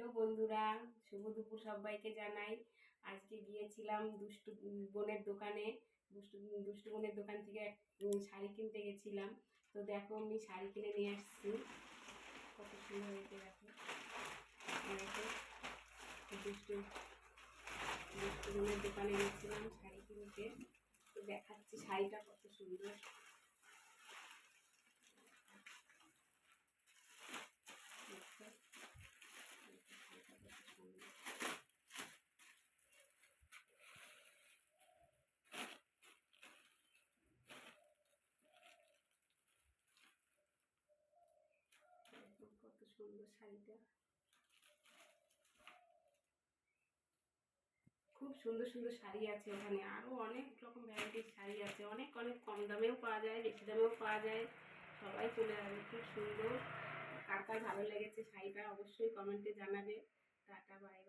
Hello বন্ধুরা, শুভ দুপুর সবাইকে জানাই। আজকে গিয়েছিলাম দুষ্টু বোনের দোকানে। দুষ্টু দুষ্টু বোনের দোকান থেকে শাড়ি কিনতে গেছিলাম। তো দেখো আমি শাড়ি কিনে নিয়ে আসছি। কত সুন্দর হয়েছে দেখো। দেখো দুষ্টু দুষ্টু বোনের দোকানে গেছিলাম শাড়ি কিনতে। তো দেখাচ্ছি শাড়িটা কত সুন্দর। দেখো শাড়িটা কত সুন্দর। কত সুন্দর শাড়িটা। খুব সুন্দর সুন্দর শাড়ি আছে ওখানে, আরও অনেক রকম ভ্যারাইটির শাড়ি আছে। অনেক অনেক কম দামেও পাওয়া যায়, বেশি দামেও পাওয়া যায়। সবাই চলে যাবে, খুব সুন্দর। কার কার ভালো লেগেছে শাড়িটা অবশ্যই কমেন্টে জানাবে। Tata bye.